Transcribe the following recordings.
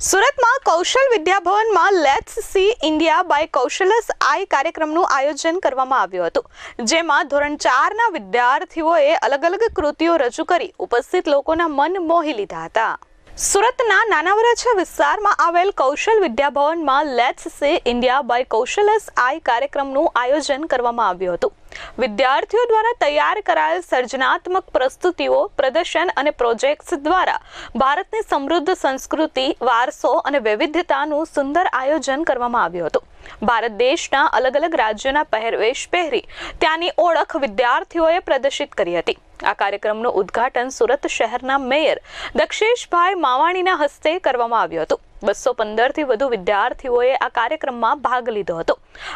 સુરતમાં કૌશલ વિદ્યાભવનમાં let's see India by કૌશલસ આઈ કાર્યક્રમનું આયોજન કરવામાં આવ્યું હતું, જેમાં ધોરણ 4ના વિદ્યાર્થીઓએ અલગ અલગ કૃતિઓ રજૂ કરી ઉપસ્થિત લોકોના મન મોહી લીધા હતા. સુરતના નાના વરાછા વિસ્તારમાં આવેલ કૌશલ વિદ્યાભવનમાં લેટ્સ સી ઇન્ડિયા બાય કૌશલસ આઈ કાર્યક્રમનું આયોજન કરવામાં આવ્યું હતું. વિદ્યાર્થીઓ દ્વારા તૈયાર કરાયેલ સર્જનાત્મક પ્રસ્તુતિઓ, પ્રદર્શન અને પ્રોજેક્ટ્સ દ્વારા ભારતની સમૃદ્ધ સંસ્કૃતિ, વારસો અને વૈવિધ્યતાનું સુંદર આયોજન કરવામાં આવ્યું હતું. ભારત દેશના અલગ અલગ રાજ્યોના પહેરવેશ પહેરી ત્યાંની ઓળખ વિદ્યાર્થીઓએ પ્રદર્શિત કરી હતી. આ કાર્યક્રમનું ઉદ્ઘાટન સુરત શહેરના મેયર દક્ષેશભાઈ માવાણીના હસ્તે કરવામાં આવ્યું હતું. 215થી વધુ વિદ્યાર્થીઓએ આ કાર્યક્રમમાં ભાગ લીધો હતો.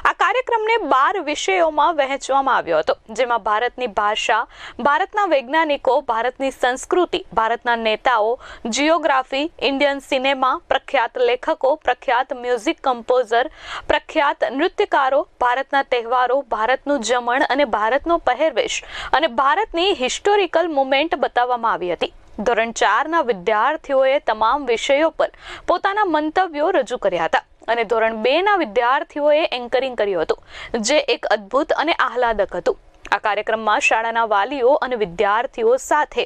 આ કાર્યક્રમને 12 વિષયોમાં વહેંચવામાં આવ્યો હતો, જેમાં ભારતની ભાષા, ભારતના વૈજ્ઞાનિકો, ભારતની સંસ્કૃતિ, ભારતના નેતાઓ, જિયોગ્રાફી, ઇન્ડિયન સિનેમા, પ્રખ્યાત લેખકો, પ્રખ્યાત મ્યુઝિક કમ્પોઝર, પ્રખ્યાત નૃત્યકારો, ભારતના તહેવારો, ભારતનું જમણ અને ભારતનો પહેરવેશ અને ભારતની હિસ્ટોરિકલ મુવમેન્ટ બતાવવામાં આવી હતી. ધોરણ 4ના વિદ્યાર્થીઓએ તમામ વિષયો પર પોતાના મંતવ્યો રજૂ કર્યા હતા અને ધોરણ 2ના વિદ્યાર્થીઓએ એન્કરિંગ કર્યું હતું, જે એક અદ્ભુત અને આહલાદક હતું. આ કાર્યક્રમમાં શાળાના વાલીઓ અને વિદ્યાર્થીઓ સાથે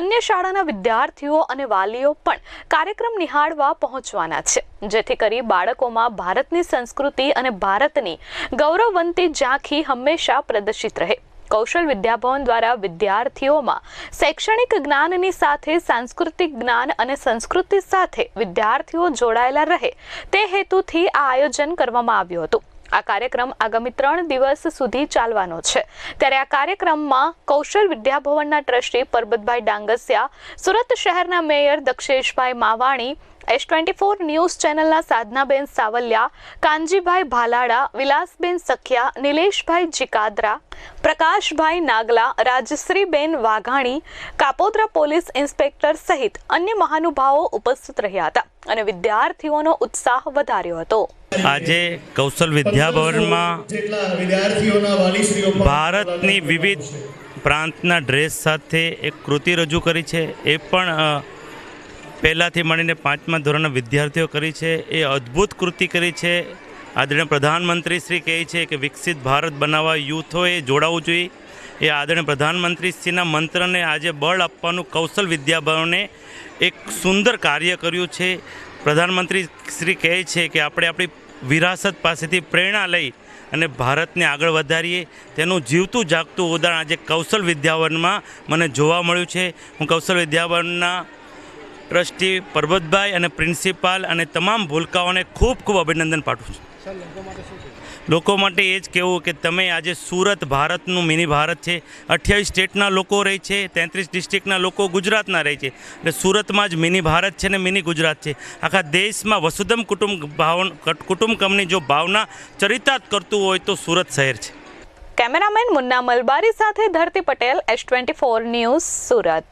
અન્ય શાળાના વિદ્યાર્થીઓ અને વાલીઓ પણ કાર્યક્રમ નિહાળવા પહોંચવાના છે, જેથી કરી બાળકોમાં ભારતની સંસ્કૃતિ અને ભારતની ગૌરવવંતી ઝાંખી હંમેશા પ્રદર્શિત રહે. કૌશલ વિદ્યાભવન દ્વારા વિદ્યાર્થીઓમાં શૈક્ષણિક જ્ઞાનની સાથે સાંસ્કૃતિક જ્ઞાન અને સંસ્કૃતિ સાથે વિદ્યાર્થીઓ જોડાયેલા રહે તે હેતુથી આ આયોજન કરવામાં આવ્યું હતું. આ કાર્યક્રમ આગામી 3 દિવસ સુધી ચાલવાનો છે. ત્યારે આ કાર્યક્રમમાં કૌશલ વિદ્યાભવનના ટ્રસ્ટી પરબતભાઈ ડાંગસિયા, સુરત શહેરના mayor Daksheshbhai Mavani, S24 news ચેનલના સાધનાબેન સાવલિયા, કાનજીભાઈ ભાલાડા, વિલાસબેન સખિયા, નિલેશભાઈ જીકાદરા, પ્રકાશભાઈ નાગલા, રાજશ્રીબેન વાઘાણી, કાપોદ્રા પોલીસ ઇન્સ્પેક્ટર સહિત અન્ય મહાનુભાવો ઉપસ્થિત રહ્યા હતા અને વિદ્યાર્થીઓનો ઉત્સાહ વધાર્યો હતો. આજે કૌશલ વિદ્યાભવનમાં ભારતની વિવિધ પ્રાંતના ડ્રેસ સાથે એક કૃતિ રજૂ કરી છે. એ પણ પહેલાંથી મળીને 5મા ધોરણના વિદ્યાર્થીઓ કરી છે. એ અદ્ભુત કૃતિ કરી છે. આદરણીય પ્રધાનમંત્રી શ્રી કહે છે કે વિકસિત ભારત બનાવવા યુથોએ જોડાવવું જોઈએ. એ આદરણીય પ્રધાનમંત્રીશ્રીના મંત્રને આજે બળ આપવાનું કૌશલ વિદ્યાભવને એક સુંદર કાર્ય કર્યું છે. પ્રધાનમંત્રી શ્રી કહે છે કે આપણે આપણી વિરાસત પાસેથી પ્રેરણા લઈ અને ભારતને આગળ વધારીએ. તેનું જીવતું જાગતું ઉદાહરણ આજે કૌશલ વિદ્યાભવનમાં મને જોવા મળ્યું છે. હું કૌશલ વિદ્યાભવનના ટ્રસ્ટી પરબતભાઈ અને પ્રિન્સિપાલ અને તમામ ભૂલકાઓને ખૂબ ખૂબ અભિનંદન પાઠવું છું. લોકો માટે એ જ કહેવું કે તમે આજે સુરત ભારતનું મિની ભારત છે. 28 સ્ટેટના લોકો રહે છે, 33 ડિસ્ટ્રિક્ટના લોકો ગુજરાતના રહે છે. એટલે સુરતમાં જ મિની ભારત છે ને મિની ગુજરાત છે. આખા દેશમાં વસુધૈવ કુટુંબકમની જો ભાવના ચરિતાર્થ કરતું હોય તો સુરત શહેર છે. કેમેરામેન મુન્ના મલબારી સાથે ધરતી પટેલ, S24 ન્યૂઝ, સુરત.